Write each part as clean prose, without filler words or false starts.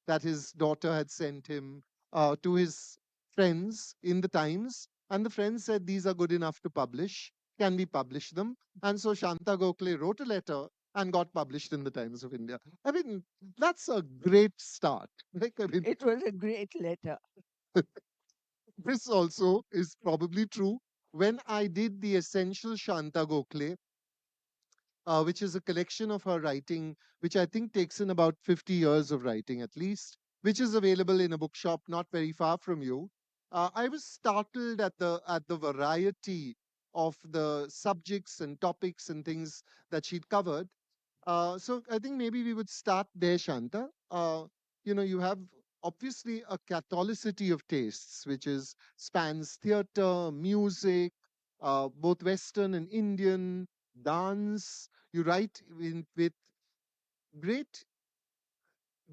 that his daughter had sent him to his friends in the Times, and the friends said these are good enough to publish. Can we publish them? And so Shanta Gokhale wrote a letter and got published in the Times of India. I mean, that's a great start. Like, I mean, It was a great letter. this also is probably true. When I did the Essential Shanta Gokhale, which is a collection of her writing, which I think takes in about 50 years of writing at least, which is available in a bookshop not very far from you. I was startled at the variety of the subjects and topics and things that she'd covered. So I think maybe we would start there, Shanta. You have obviously a catholicity of tastes, which is spans theater, music, both Western and Indian, dance. You write with great,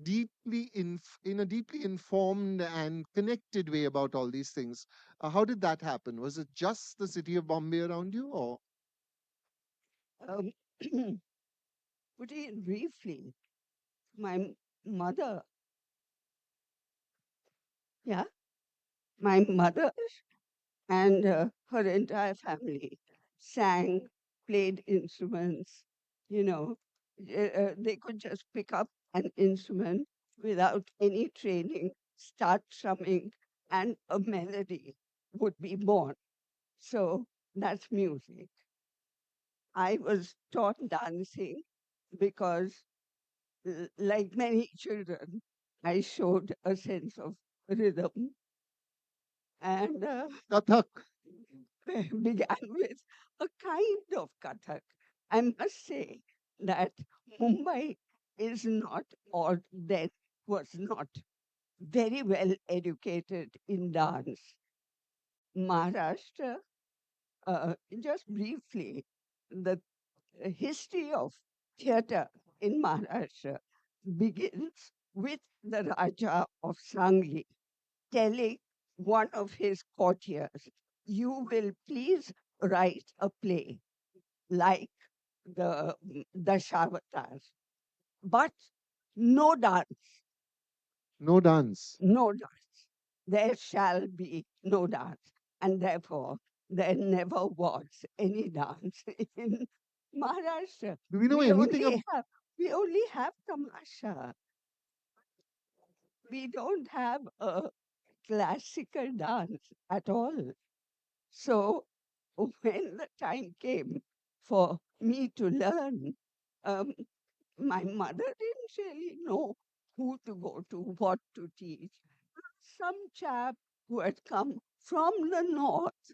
in a deeply informed and connected way about all these things. How did that happen? Was it just the city of Bombay around you, or Um, Putting it briefly, my mother, yeah, my mother and her entire family sang, played instruments. You know, they could just pick up an instrument without any training, start strumming, and a melody would be born. So that's music. I was taught dancing because, like many children, I showed a sense of rhythm and Kathak? began with a kind of Kathak. I must say that Mumbai is not, or then was not, very well educated in dance. Maharashtra, just briefly, the history of theatre in Maharashtra begins with the Raja of Sangli telling one of his courtiers, "You will please write a play like the Dashavatars, but no dance, No dance. no dance. There shall be no dance." And therefore, there never was any dance in Maharashtra. Do we know We anything only about? have we only have tamasha. We don't have a classical dance at all. So when the time came for me to learn, um, my mother didn't really know who to go to, what to teach. Some chap who had come from the north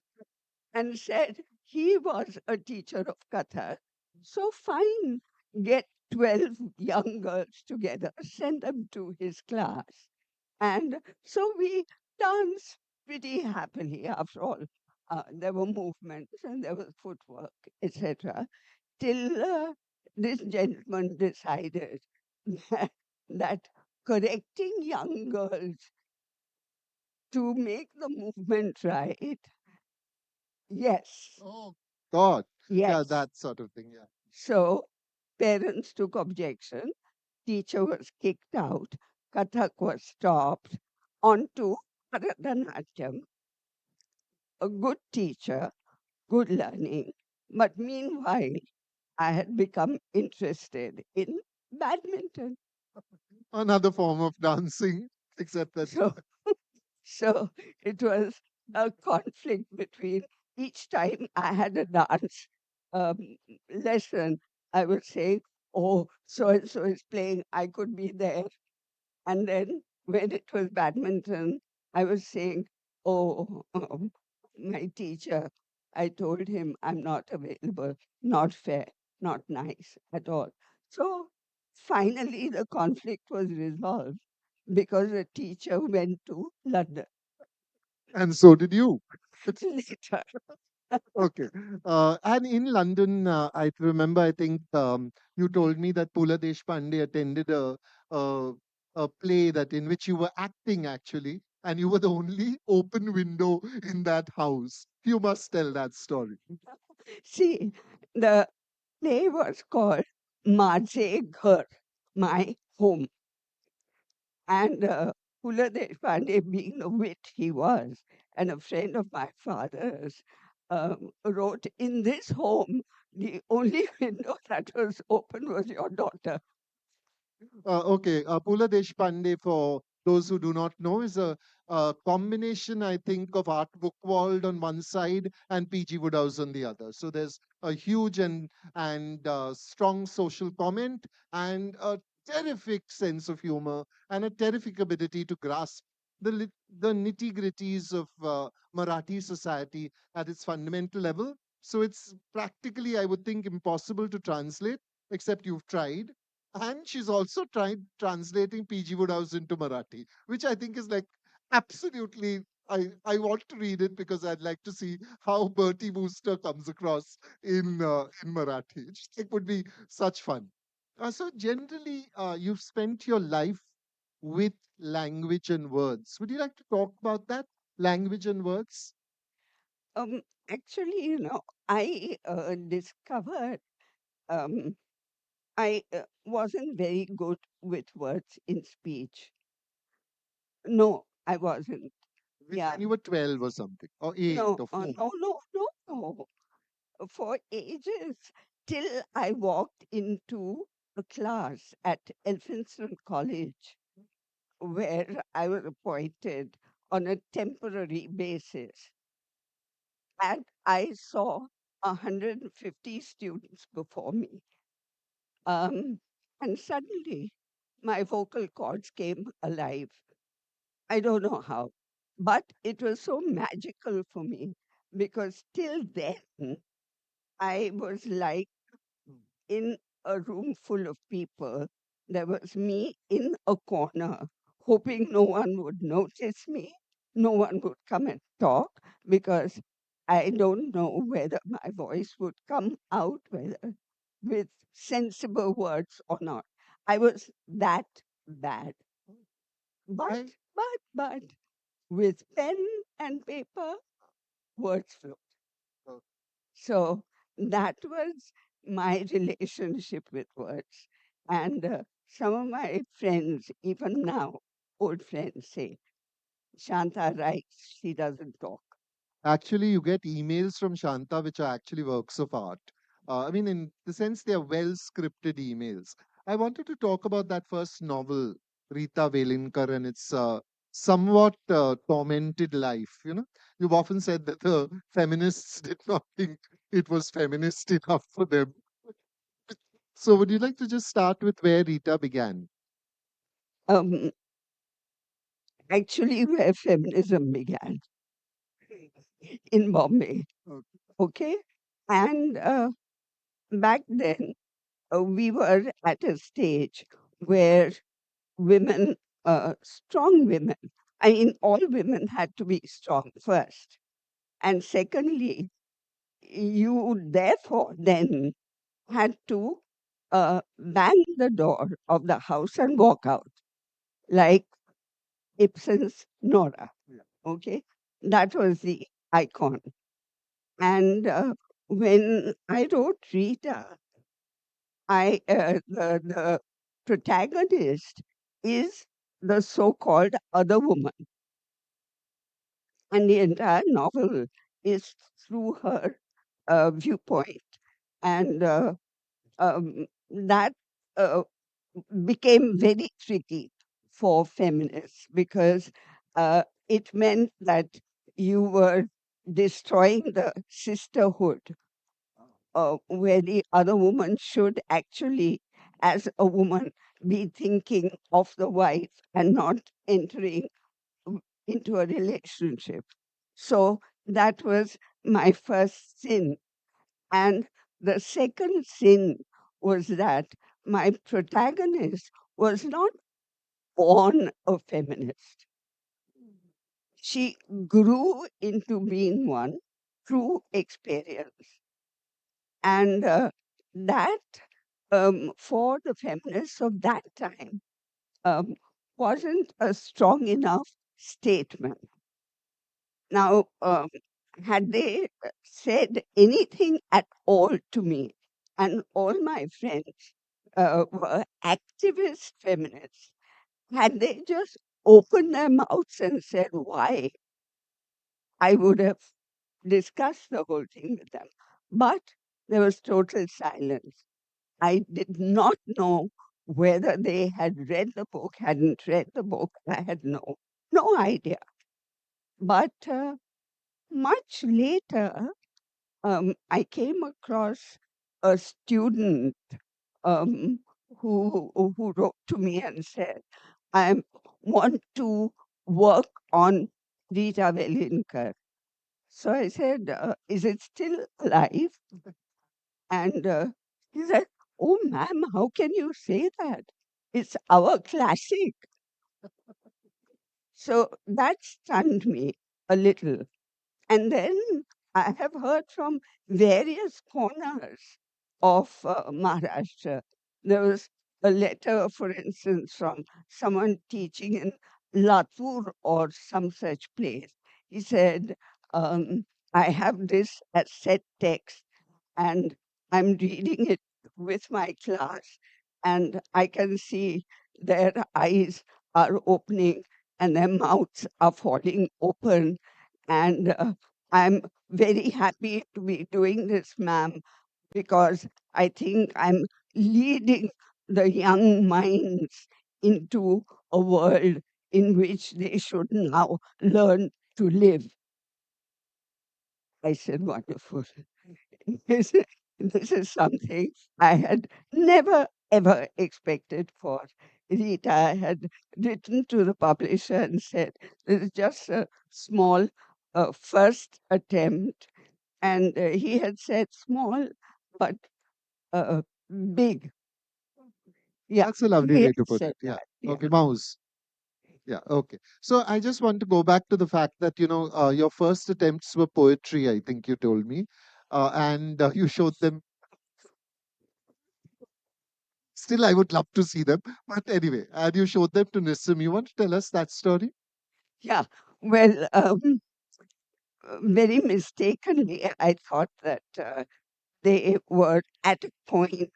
and said he was a teacher of Kathak. So fine, get 12 young girls together, send them to his class. And so we danced pretty happily. After all, there were movements and there was footwork, etc. Till this gentleman decided that correcting young girls to make the movement right, yes, Oh God, yeah, yes. that sort of thing. Yeah. So parents took objection, teacher was kicked out, Kathak was stopped, on to Bharatanatyam, a good teacher, good learning. But meanwhile, I had become interested in badminton. Another form of dancing, except that So, so it was a conflict between each time I had a dance um, lesson, I would say, "Oh, so and so is playing, I could be there." And then when it was badminton, I was saying, "Oh, my teacher, I told him I'm not available, not fair, not nice at all." So finally, the conflict was resolved because the teacher went to London and so did you. later. Okay. And in London, I remember, I think you told me that Pula Deshpande attended a, a play that in which you were acting actually, and you were the only open window in that house. You must tell that story. See, the play was called Maje Ghar, My Home. And Pula Deshpande, being the wit he was, and a friend of my father's, wrote, "In this home, the only window that was open was your daughter." Okay, Pula Deshpande, for those who do not know, is a combination, I think, of Art Buchwald on one side and P.G. Woodhouse on the other. So there's a huge and strong social comment and a terrific sense of humor and a terrific ability to grasp the nitty-gritties of Marathi society at its fundamental level. So it's practically, I would think, impossible to translate, except you've tried. And she's also tried translating PG Woodhouse into Marathi, which I think is like absolutely. I want to read it because I'd like to see how Bertie Wooster comes across in Marathi. It would be such fun. So generally, you've spent your life with language and words. Would you like to talk about that language and words? Um, Actually, I discovered um, I wasn't very good with words in speech. No, I wasn't. Yeah, When you were 12 or something, or 8 no, or 4. no, no, no, no. For ages, till I walked into a class at Elphinstone College, where I was appointed on a temporary basis. And I saw 150 students before me. Um, and suddenly, my vocal cords came alive. I don't know how, but it was so magical for me because till then, I was like in a room full of people. There was me in a corner, hoping no one would notice me, no one would come and talk, because I don't know whether my voice would come out whether with sensible words or not. I was that bad. But, I but, with pen and paper, words flow. So that was my relationship with words. And some of my friends, even now, old friends, say, Shanta writes, she doesn't talk. Actually, you get emails from Shanta which are actually works of art. I mean, in the sense they are well scripted emails. I wanted to talk about that first novel, Rita Velinkar, and its somewhat tormented life. You know, you've often said that the feminists did not think it was feminist enough for them. So, would you like to just start with where Rita began? Um, Actually, where feminism began in Bombay. Okay. Okay. And back then, we were at a stage where women, strong women, I mean, all women had to be strong first. And secondly, you therefore then had to bang the door of the house and walk out, like Ibsen's Nora. Yeah. Okay, that was the icon. And when I wrote Rita, the protagonist is the so-called other woman, and the entire novel is through her viewpoint, and that uh, became very tricky for feminists because it meant that you were destroying the sisterhood, where the other woman should actually, as a woman, be thinking of the wife and not entering into a relationship. So that was my first sin. And the second sin was that my protagonist was not born a feminist. She grew into being one through experience. And that, for the feminists of that time, um, wasn't a strong enough statement. Now, had they said anything at all to me, and all my friends were activist feminists, Had they just opened their mouths and said why, I would have discussed the whole thing with them. But there was total silence. I did not know whether they had read the book, hadn't read the book. I had no idea. But much later, I came across a student um, who wrote to me and said, "I want to work on Rita Velinkar." So I said, "Is it still alive?" And he said, "Oh, ma'am, how can you say that? It's our classic." So that stunned me a little. And then I have heard from various corners of Maharashtra. There was a letter, for instance, from someone teaching in Latur or some such place. He said, I have this as set text and I'm reading it with my class, and I can see their eyes are opening and their mouths are falling open. And I'm very happy to be doing this, ma'am, because I think I'm leading the young minds into a world in which they should now learn to live. I said, wonderful. This, this is something I had never ever expected for Rita. I had written to the publisher and said, this is just a small first attempt. And he had said small, but uh, big. Yeah, That's a lovely he way had to put said it. Yeah. that. Yeah. Okay, mouse. Yeah. Okay. So I just want to go back to the fact that, your first attempts were poetry, I think you told me. And you showed them. Still, I would love to see them. But anyway, and you showed them to Nissim. You want to tell us that story? Yeah. Well, very mistakenly, I thought that they were at a point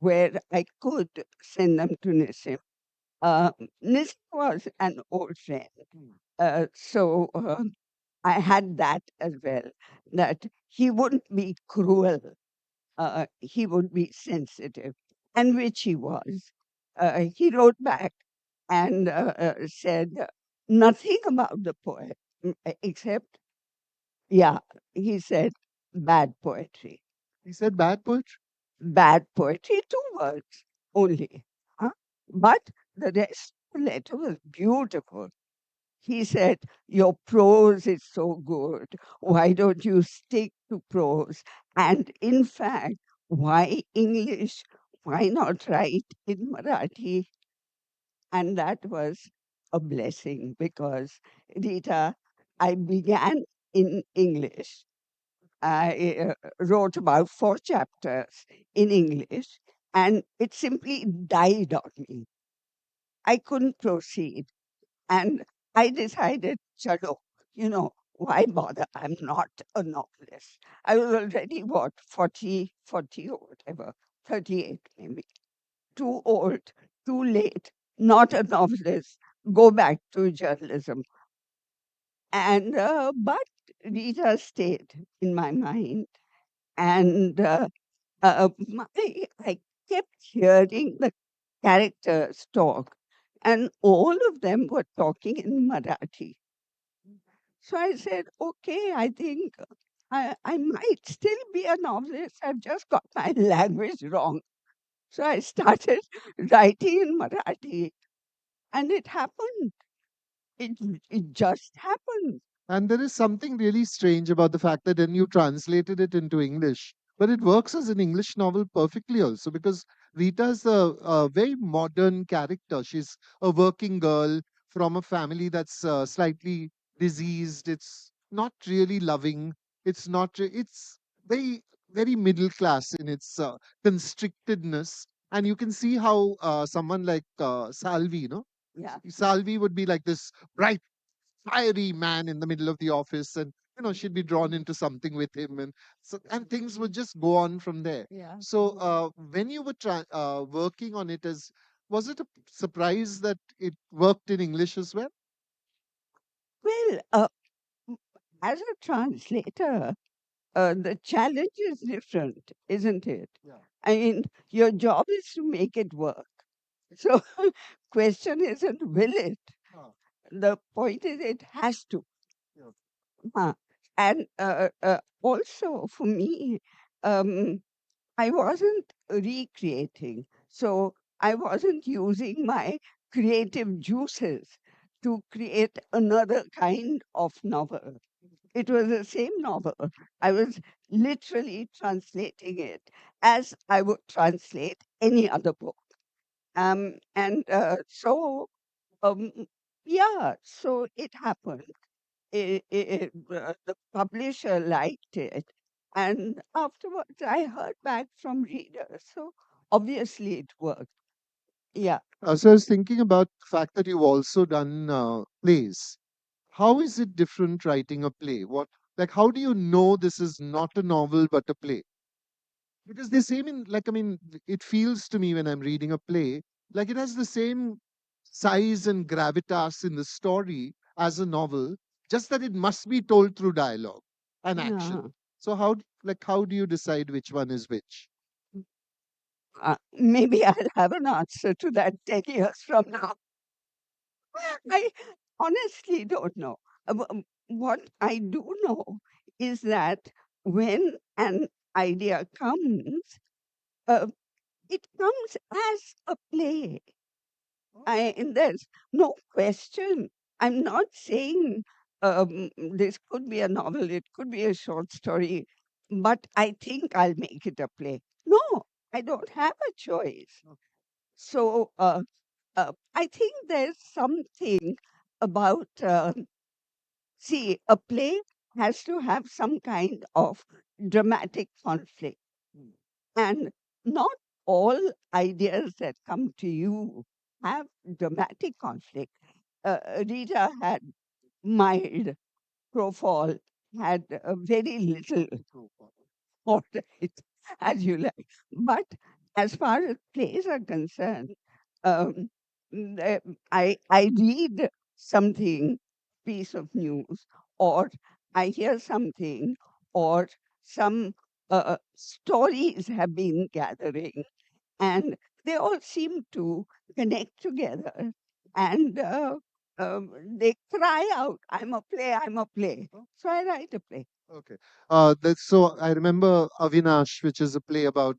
where I could send them to Nissim. Uh, Nissim was an old friend. So I had that as well, that he wouldn't be cruel, he would be sensitive, and which he was. He wrote back and said nothing about the poet, except, yeah, he said bad poetry. He said bad poetry. Bad poetry, two words only. Huh? But the rest of the letter was beautiful. He said, your prose is so good. Why don't you stick to prose? And in fact, why English? Why not write in Marathi? And that was a blessing because, Rita, I began in English. I wrote about 4 chapters in English, and it simply died on me. I couldn't proceed. And I decided, chalo, why bother? I'm not a novelist. I was already, what, 40 or whatever, 38 maybe. Too old, too late, not a novelist. Go back to journalism. And, but Rita stayed in my mind. And I kept hearing the characters talk, and all of them were talking in Marathi. So I said, okay, I think I might still be a novelist. I've just got my language wrong. So I started writing in Marathi, and it happened. It, it just happened. And there is something really strange about the fact that then you translated it into English, but it works as an English novel perfectly also because Rita's a very modern character. She's a working girl from a family that's slightly diseased. It's not really loving. It's not. It's very very middle class in its constrictedness, and you can see how someone like Salvi, Yeah. Salvi would be like this bright fiery man in the middle of the office, and she'd be drawn into something with him, and things would just go on from there. Yeah. So when you were working on it as Was it a surprise that it worked in English as well? Well, as a translator, the challenge is different, isn't it? Yeah. I mean, your job is to make it work. So, question isn't will it. Ah, The point is it has to. yeah. Uh, and also for me, um, I wasn't recreating. So I wasn't using my creative juices to create another kind of novel. It was the same novel. I was literally translating it as I would translate any other book. And um, yeah, so it happened. The publisher liked it. And afterwards, I heard back from readers. So obviously, it worked. Yeah. So I was thinking about the fact that you've also done plays. How is it different writing a play? What, like, how do you know this is not a novel but a play? Because they same in, like, I mean, it feels to me when I'm reading a play like it has the same size and gravitas in the story as a novel, just that it must be told through dialogue and Yeah. action. So how do you decide which one is which? Maybe I'll have an answer to that 10 years from now. I honestly don't know. What I do know is that when an idea comes, uh, it comes as a play. And there's no question. I'm not saying this could be a novel, it could be a short story, but I think I'll make it a play. No, I don't have a choice. So I think there's something about, see, a play has to have some kind of dramatic conflict. And not all ideas that come to you have dramatic conflict. Rita had mild, Profile had very little, or it, as you like. But as far as plays are concerned, um, I read something, piece of news, or I hear something, or some stories have been gathering, and they all seem to connect together, and they cry out, "I'm a play! I'm a play!" So I write a play. Okay. That's so I remember Avinash, which is a play about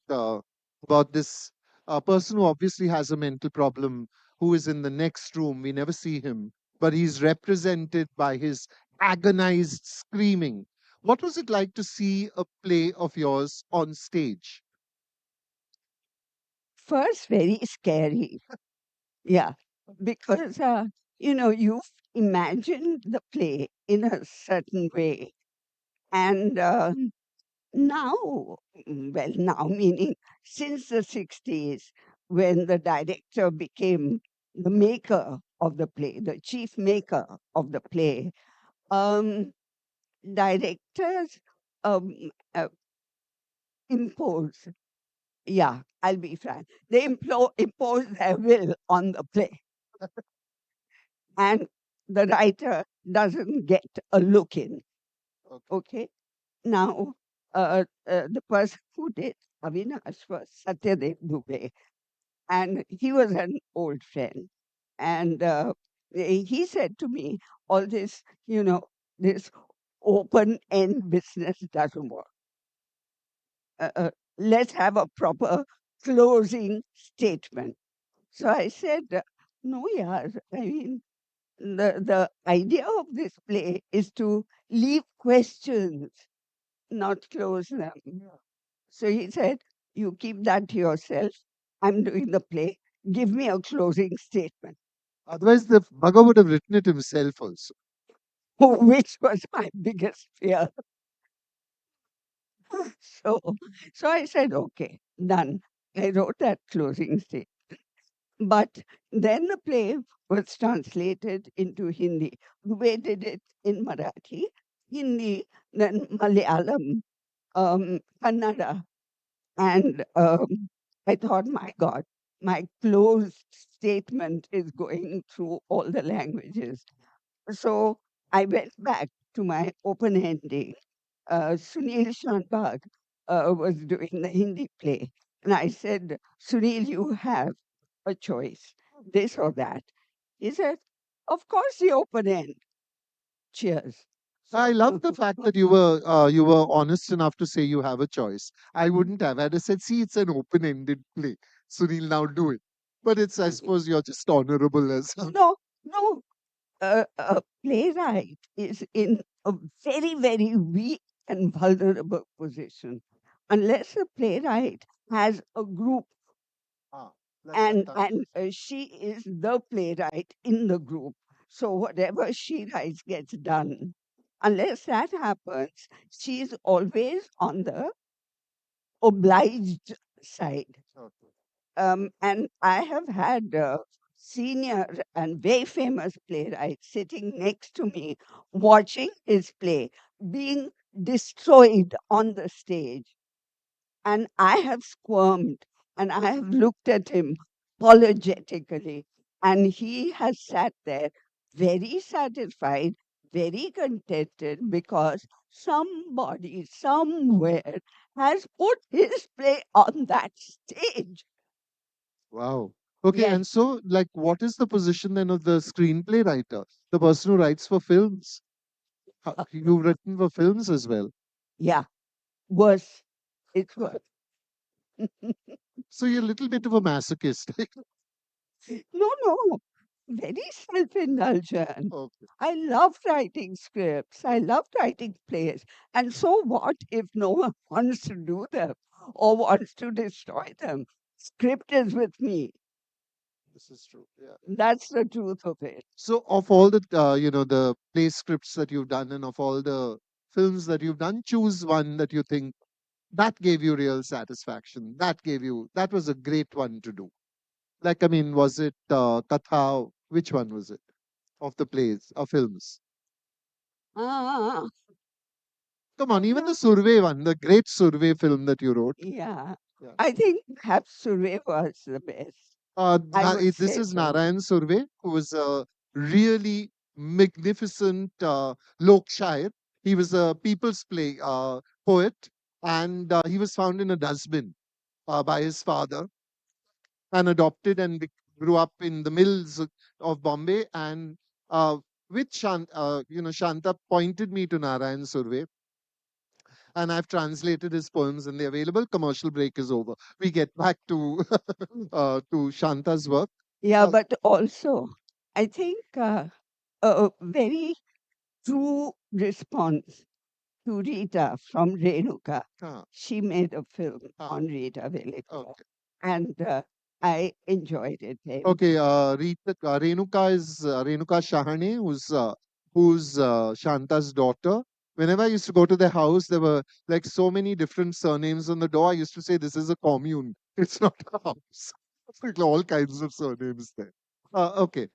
this person who obviously has a mental problem, who is in the next room. We never see him, but he's represented by his agonized screaming. What was it like to see a play of yours on stage? First, very scary. Yeah, because you've imagined the play in a certain way, and now, well, now meaning since the 60s, when the director became the maker of the play, the chief maker of the play, um, directors um, uh, impose, yeah, I'll be frank, they impose their will on the play, and the writer doesn't get a look in. Okay. Okay. Now, the person who did Avinash was Satyadev Dubey, and he was an old friend. And he said to me, all this, this open end business doesn't work. Let's have a proper closing statement. So I said, no, yeah, I mean, the idea of this play is to leave questions, not close them. So he said, you keep that to yourself. I'm doing the play. Give me a closing statement. Otherwise, the Bhagavad would have written it himself also. Which was my biggest fear. So, so I said, okay, done. I wrote that closing statement. But then the play was translated into Hindi. We did it in Marathi, Hindi, then Malayalam, Kannada. And I thought, my God. my closed statement is going through all the languages. So I went back to my open ending. Sunil Shanbag was doing the Hindi play. And I said, Sunil, you have a choice, this or that. He said, of course, the open end. Cheers. I love the fact that you were honest enough to say you have a choice. I wouldn't have. I'd have said, see, it's an open-ended play. Sunil, now do it. But it's, I suppose, you're just honorable as No, no, a playwright is in a very, very weak and vulnerable position. Unless a playwright has a group ah, like and Tata. she is the playwright in the group. So whatever she writes gets done. Unless that happens, she is always on the obliged side. Okay. And I have had senior and very famous playwrights sitting next to me, watching his play being destroyed on the stage. And I have squirmed and I have looked at him apologetically. And he has sat there very satisfied, very contented because somebody somewhere has put his play on that stage. Wow. Okay, Yes. and so, like, what is the position then of the screenplay writer, the person who writes for films? You've written for films as well. Yeah. Worse. It's worse. So you're a little bit of a masochist. No, no. Very self indulgent. Okay. I love writing scripts. I love writing plays. And so what if no one wants to do them or wants to destroy them? Script is with me. This is true. Yeah. That's the truth of it. So, of all the the play scripts that you've done, and of all the films that you've done, choose one that you think that gave you real satisfaction. That was a great one to do. Like, I mean, was it Katha? Which one was it of the plays or films? Ah, Come on, even the Survey one, the great Survey film that you wrote. yeah. Yeah. I think perhaps Survey was the best. I would This say is so. Narayan Survey, who was a really magnificent lok shair. He was a people's play poet, and he was found in a dustbin by his father and adopted and grew up in the mills of Bombay. And with Shanta pointed me to Narayan Survey, and I've translated his poems, and they're available. Commercial break is over. We get back to to Shanta's work. Yeah, Uh, but also, I think a very true response to Rita from Renuka. uh, She made a film uh, on Rita Velekar, okay. and I enjoyed it very much. Okay, Renuka Shahane, who's Shanta's daughter. Whenever I used to go to their house, there were like so many different surnames on the door. I used to say, "This is a commune. It's not a house." Like all kinds of surnames there. Okay,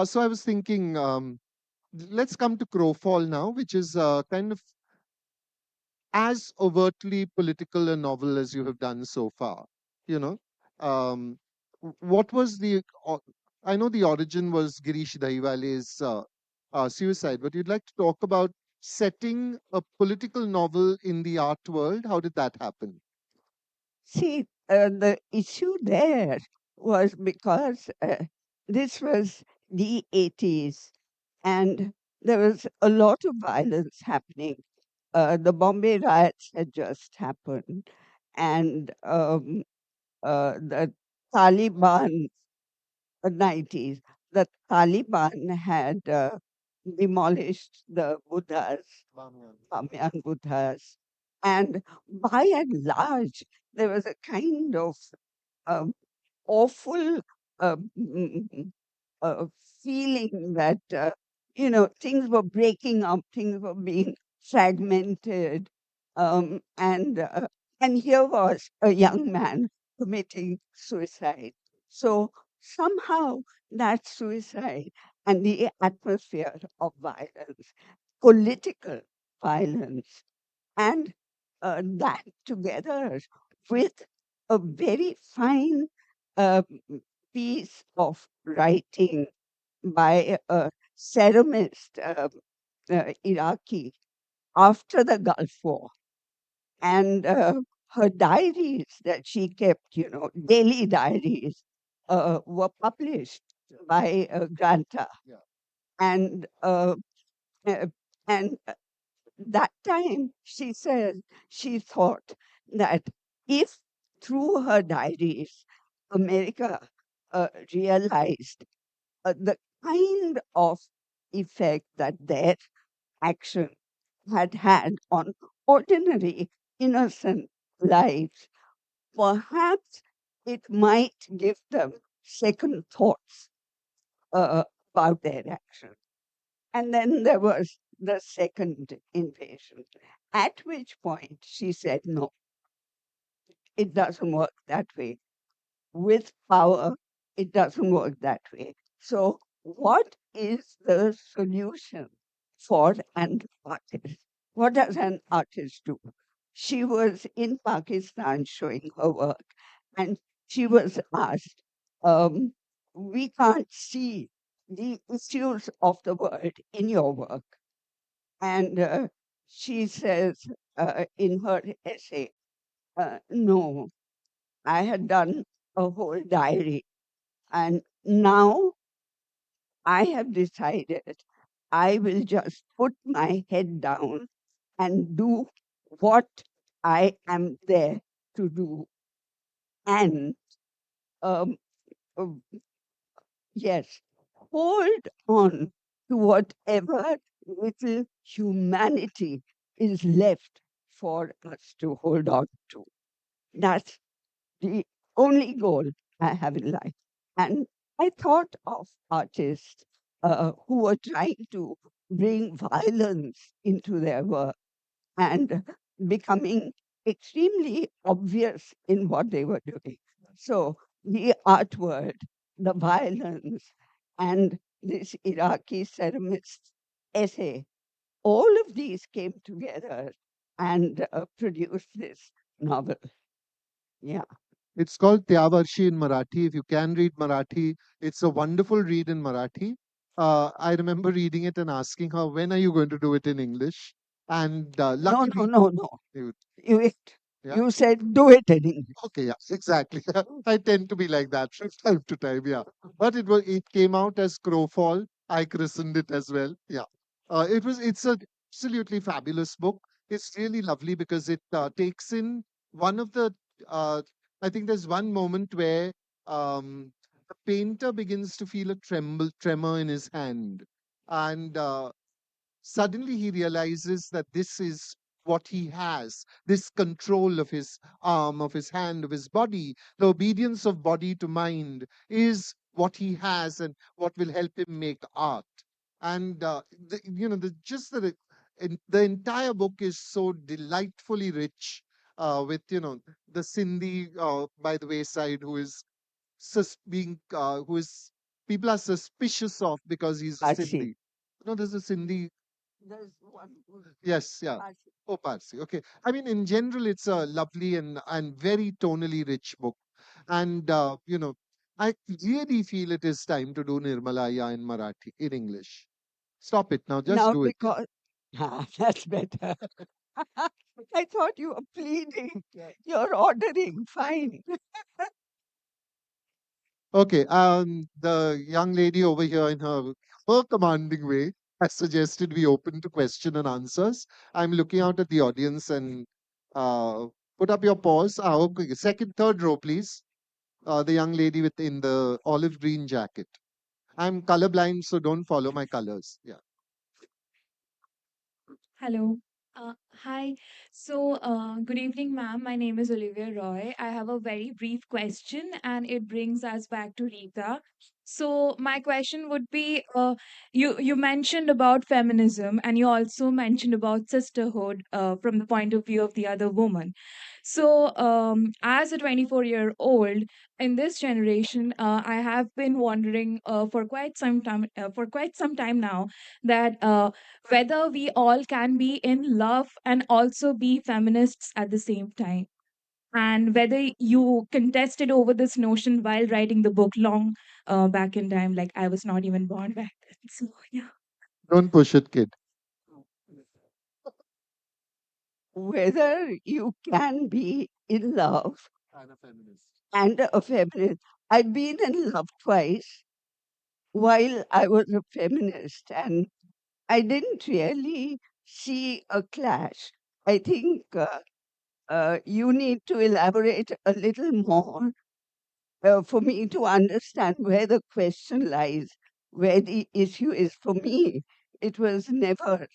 so I was thinking, let's come to Crowfall now, which is kind of as overtly political a novel as you have done so far. You know, um, what was I know the origin was Girish Dahiwale's suicide, but you'd like to talk about setting a political novel in the art world. How did that happen? See, the issue there was because this was the 80s and there was a lot of violence happening. The Bombay riots had just happened, and the Taliban 90s, the Taliban had demolished the Buddhas, Bamiyan. Bamyan Buddhas, and by and large, there was a kind of um, awful uh, mm, uh, feeling that things were breaking up, things were being fragmented, and here was a young man committing suicide. So somehow that suicide and the atmosphere of violence, political violence, and that together with a very fine a piece of writing by a ceramist, Iraqi, after the Gulf War. And her diaries that she kept, daily diaries, were published by Granta. Yeah. And uh, and that time she said she thought that if through her diaries America realized the kind of effect that their action had had on ordinary innocent lives, perhaps it might give them second thoughts uh, about their action. And then there was the second invasion, at which point she said, no, it doesn't work that way. With power, it doesn't work that way. So, what is the solution for an artist? What does an artist do? She was in Pakistan showing her work, and she was asked, um, we can't see the issues of the world in your work. And she says in her essay, no, I had done a whole diary, and now I have decided I will just put my head down and do what I am there to do. And um, uh, yes, hold on to whatever little humanity is left for us to hold on to. That's the only goal I have in life. And I thought of artists who were trying to bring violence into their work and becoming extremely obvious in what they were doing. So the art world, the violence, and this Iraqi ceramist's essay, all of these came together and produced this novel. Yeah. It's called Tyavarshi in Marathi. If you can read Marathi, it's a wonderful read in Marathi. I remember reading it and asking her, when are you going to do it in English? And No, no, luckily, no, no. you- You, yeah. you said do it in English. Okay, yeah, exactly. I tend to be like that from time to time, yeah. But it came out as Crowfall. I christened it as well. Yeah. It's a absolutely fabulous book. It's really lovely because it takes in one of the uh I think there's one moment where the painter begins to feel a tremor in his hand. And suddenly he realizes that this is what he has, this control of his arm, of his hand, of his body, the obedience of body to mind is what he has and what will help him make art. And just the entire book is so delightfully rich, with the Sindhi by the wayside, who is being who is people are suspicious of because he's a Archie. Sindhi. There's a Sindhi. There's one who Yes, yeah. Archie. Oh, Parsi. Okay. I mean, in general, it's a lovely and very tonally rich book. And, I really feel it is time to do Nirmalaya in Marathi, in English. Stop it now. Just Now, do it. because that's better. I thought you were pleading. Yeah. You're ordering. Fine. Okay. The young lady over here, in her commanding way, has suggested we open to question and answers. I'm looking out at the audience and uh, put up your paws. Okay. Second, third row, please. The young lady in the olive green jacket. I'm colorblind, so don't follow my colors. Yeah. Hello. Hi. Good evening, ma'am. My name is Olivia Roy. I have a very brief question, and it brings us back to Rita. So, my question would be: you mentioned about feminism, and you also mentioned about sisterhood from the point of view of the other woman. As a 24-year-old in this generation, I have been wondering for quite some time now that. Whether we all can be in love and also be feminists at the same time. and whether you contested over this notion while writing the book long back in time, like I was not even born back then. So yeah. Don't push it, kid. Whether you can be in love And a feminist. and a feminist. I've been in love twice while I was a feminist, and I didn't really see a clash. I think you need to elaborate a little more for me to understand where the question lies, where the issue is. For me, it was never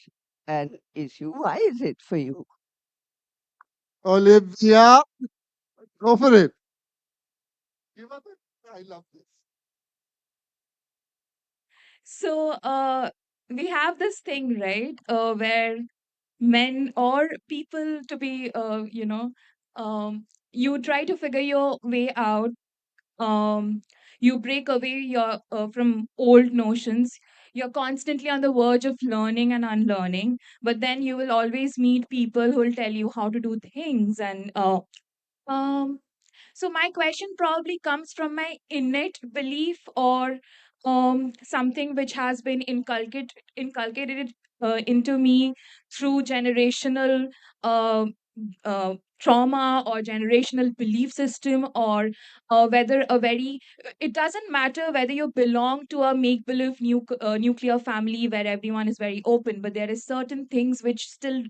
an issue. Why is it for you? Olivia, go for it. Give up it. I love this. So we have this thing, right, where men or people to be, you try to figure your way out. You break away your from old notions. You're constantly on the verge of learning and unlearning, but then you will always meet people who will tell you how to do things. And um so my question probably comes from my innate belief, or something which has been inculcated into me through generational uh, trauma or generational belief system, or whether a very, it doesn't matter whether you belong to a make believe nuclear family where everyone is very open, but there is certain things which still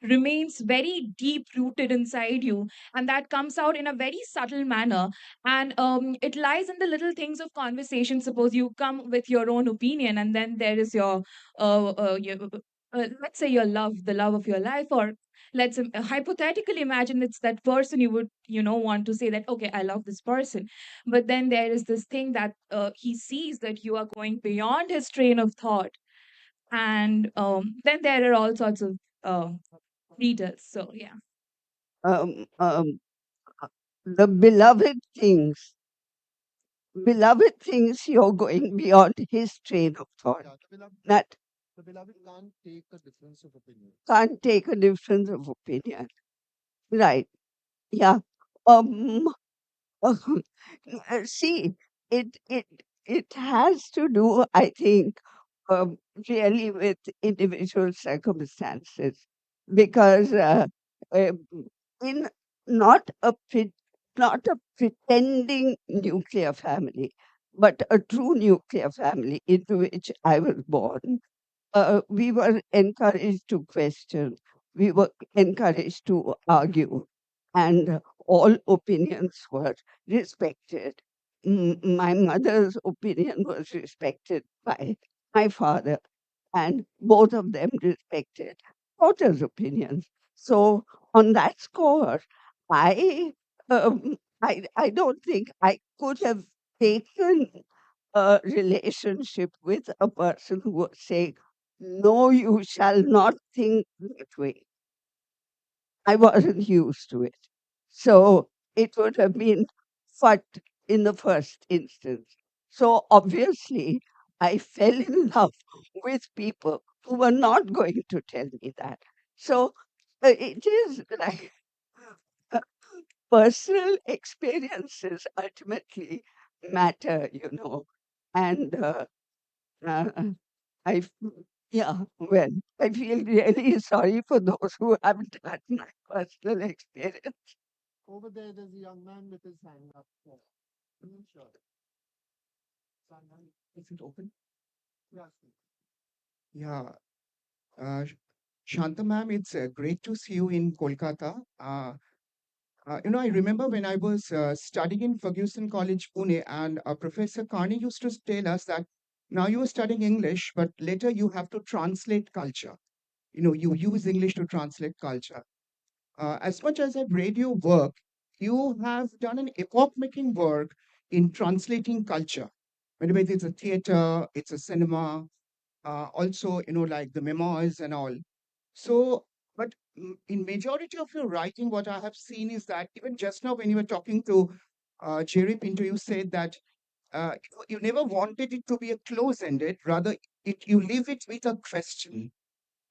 remains very deep rooted inside you, and that comes out in a very subtle manner. And it lies in the little things of conversation. Suppose you come with your own opinion, and then there is your let's say your love, the love of your life, or let's hypothetically imagine it's that person you would, want to say that, okay, I love this person. But then there is this thing that he sees that you are going beyond his train of thought. And then there are all sorts of uh, readers. So yeah. Um, um, the beloved things, you're going beyond his train of thought. Yeah, That the beloved can't take a difference of opinion. can't take a difference of opinion. Right. Yeah. Um, see, it has to do, I think, um, really with individual circumstances, because um, in not a not a pretending nuclear family, but a true nuclear family into which I was born, we were encouraged to question, we were encouraged to argue, and all opinions were respected. My mother's opinion was respected by my father, and both of them respected daughter's opinions. So, on that score, I I don't think I could have taken a relationship with a person who was saying, "No, you shall not think that way." I wasn't used to it. So it would have been fut in the first instance. So obviously, I fell in love with people who were not going to tell me that. So it is like personal experiences ultimately matter, and uh, I, f- yeah, well, I feel really sorry for those who haven't had my personal experience. Over there, there's a young man with his hand up. Yeah. Sure. Is it open? Yes. Yeah, Sh- Shanta ma'am, it's great to see you in Kolkata. I remember when I was studying in Ferguson College, Pune, and Professor Carney used to tell us that now you are studying English, but later you have to translate culture. You use English to translate culture. As much as I've read your work, you have done an epoch-making work in translating culture. Whether it's a theater, it's a cinema, also, like the memoirs and all. So, but in majority of your writing, what I have seen is that even just now when you were talking to Jerry Pinto, you said that you never wanted it to be a close-ended, rather you leave it with a question.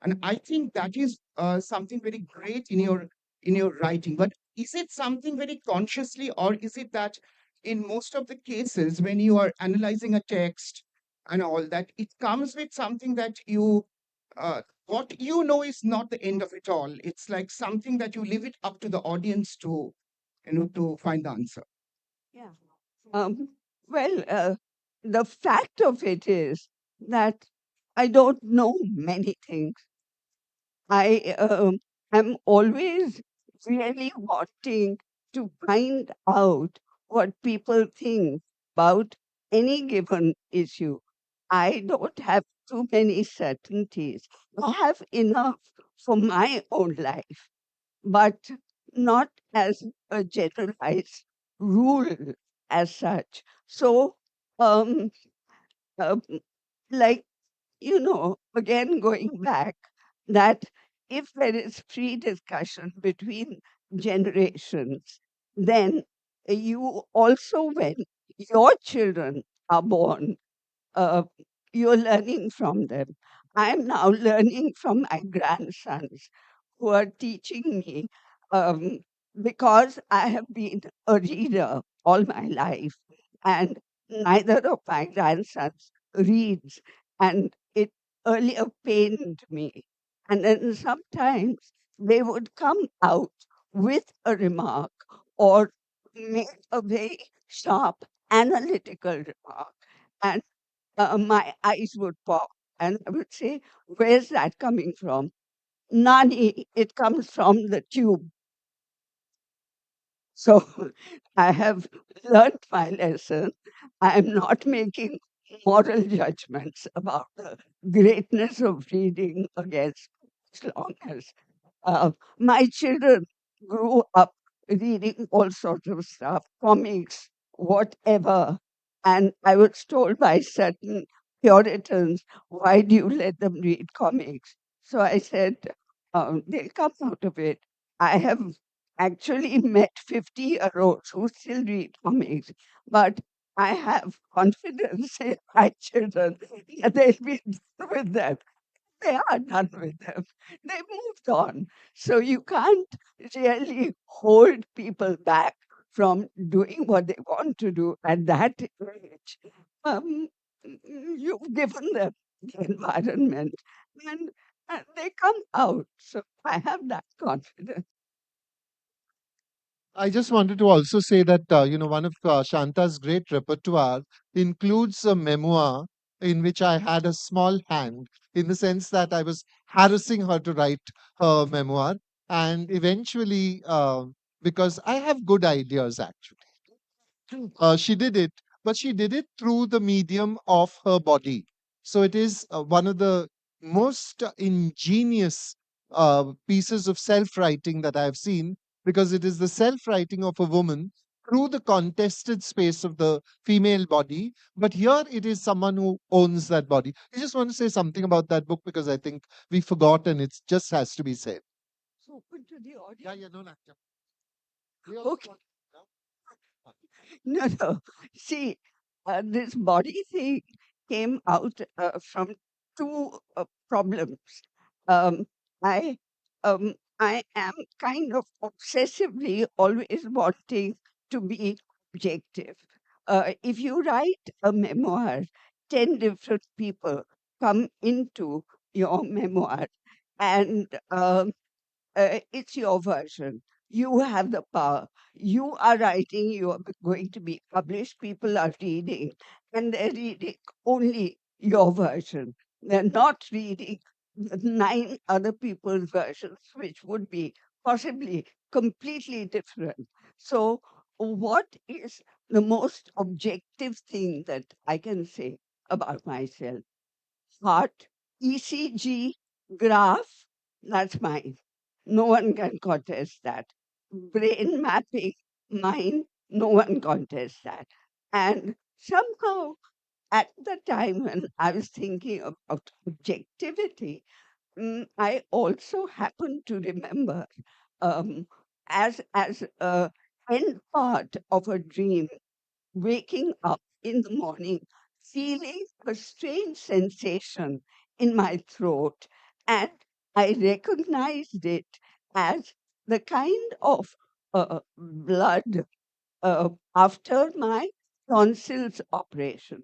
And I think that is something very great in your writing. But is it something very consciously, or is it that in most of the cases when you are analyzing a text and all that, it comes with something that what you know is not the end of it all. It's like something that you leave it up to the audience to, to find the answer. Yeah. Um, well, the fact of it is that I don't know many things. I am always really wanting to find out what people think about any given issue. I don't have too many certainties. I have enough for my own life, but not as a generalized rule as such. So, um, um, like, again going back, that if there is free discussion between generations, then you also, when your children are born, uh, you're learning from them. I'm now learning from my grandsons who are teaching me, um, because I have been a reader all my life, and neither of my grandsons reads, and it earlier pained me. And then sometimes they would come out with a remark or make a very sharp analytical remark. And my eyes would pop, and I would say, "Where's that coming from?" "Nani, it comes from the tube." So I have learnt my lesson. I am not making moral judgments about the greatness of reading against, as long as my children grew up reading all sorts of stuff, comics, whatever. And I was told by certain Puritans, "Why do you let them read comics?" So I said, they'll come out of it. I have actually met 50-year-olds who still read comics, but I have confidence in my children that they'll be done with them. They are done with them. They moved on. So you can't really hold people back from doing what they want to do at that age. Um, you've given them the environment, and, and they come out. So I have that confidence. I just wanted to also say that one of Shanta's great repertoire includes a memoir in which I had a small hand, in the sense that I was harassing her to write her memoir, and eventually, because I have good ideas actually, she did it, but she did it through the medium of her body. So it is one of the most ingenious pieces of self writing that I've seen, because it is the self writing of a woman through the contested space of the female body. But here it is someone who owns that body. I just want to say something about that book because I think we forgot and it just has to be said. So open to the Yeah, audience. yeah, no, Natya. We also Okay. want- No, no. See, this body thing came out from two problems. Um, I, I am kind of obsessively always wanting to be objective. If you write a memoir, 10 different people come into your memoir, and it's your version. You have the power. You are writing, you are going to be published, people are reading, and they're reading only your version. They're not reading the nine other people's versions, which would be possibly completely different. So, what is the most objective thing that I can say about myself? Heart, ECG, graph, that's mine. No one can contest that. Brain mapping, mine, no one contests that. And somehow, at the time when I was thinking about objectivity, I also happen to remember, um, as a end part of a dream, waking up in the morning feeling a strange sensation in my throat, and I recognized it as the kind of blood after my tonsils operation.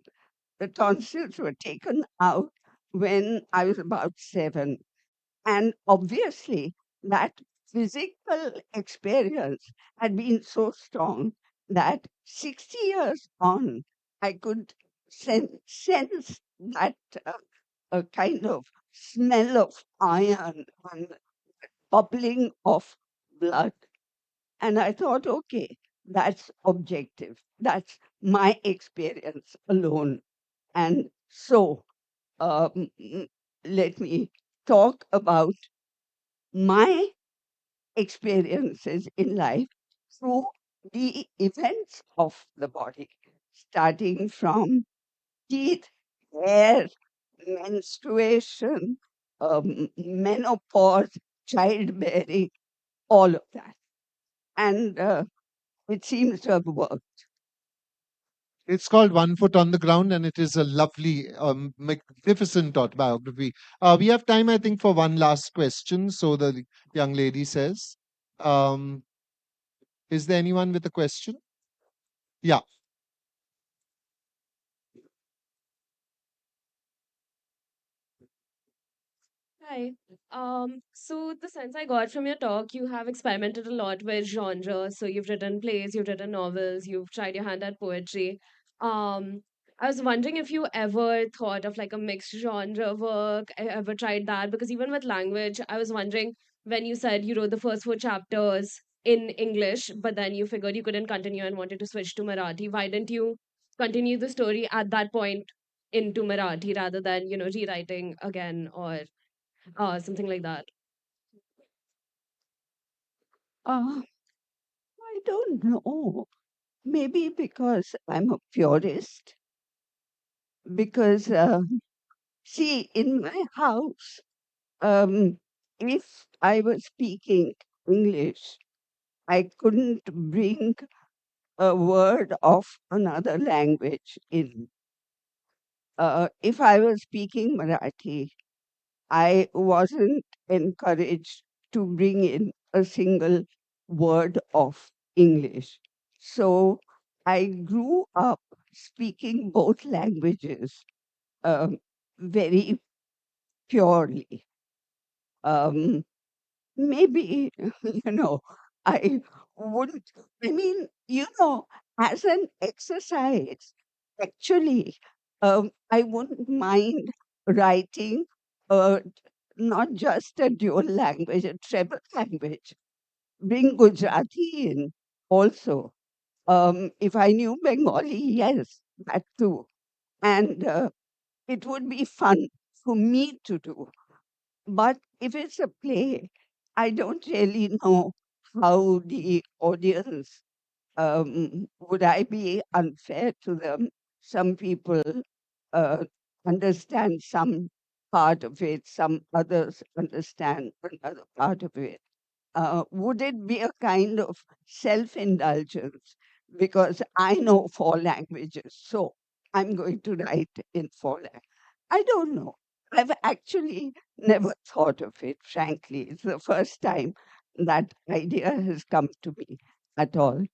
The tonsils were taken out when I was about 7. And obviously, that physical experience had been so strong that 60 years on, I could sense that a kind of smell of iron and bubbling of blood. And I thought, okay, that's objective. That's my experience alone. And so, um, mm, let me talk about my experiences in life through the events of the body, starting from teeth, hair, menstruation, menopause, childbearing, all of that. And it seems to have worked. It's called One Foot on the Ground, and it is a lovely, magnificent autobiography. We have time, I think, for one last question. So the young lady says, um, is there anyone with a question? Yeah. Hi. So the sense I got from your talk, you have experimented a lot with genres. So you've written plays, you've written novels, you've tried your hand at poetry. Um, I was wondering if you ever thought of like a mixed genre work, ever tried that? Because even with language, I was wondering when you said you wrote the first 4 chapters in English, but then you figured you couldn't continue and wanted to switch to Marathi. Why didn't you continue the story at that point into Marathi rather than, rewriting again or something like that. Uh, I don't know. Maybe because I'm a purist, because, see, in my house, if I was speaking English, I couldn't bring a word of another language in. If I was speaking Marathi, I wasn't encouraged to bring in a single word of English. So I grew up speaking both languages um, very purely. Um, Maybe, I wouldn't, I mean, as an exercise, actually, I wouldn't mind writing uh, not just a dual language, a treble language. Bring Gujarati in also. If I knew Bengali, yes, that too. And it would be fun for me to do. But if it's a play, I don't really know how the audience, would I be unfair to them? Some people uh, understand some part of it, some others understand another part of it. Would it be a kind of self indulgence? Because I know 4 languages, so I'm going to write in 4 languages. I don't know. I've actually never thought of it, frankly. It's the first time that idea has come to me at all.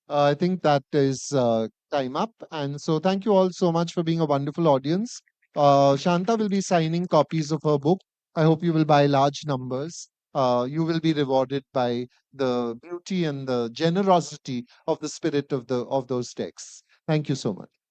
I think that is time up. And so thank you all so much for being a wonderful audience. Shanta will be signing copies of her book. I hope you will buy large numbers. You will be rewarded by the beauty and the generosity of the spirit of those texts. Thank you so much.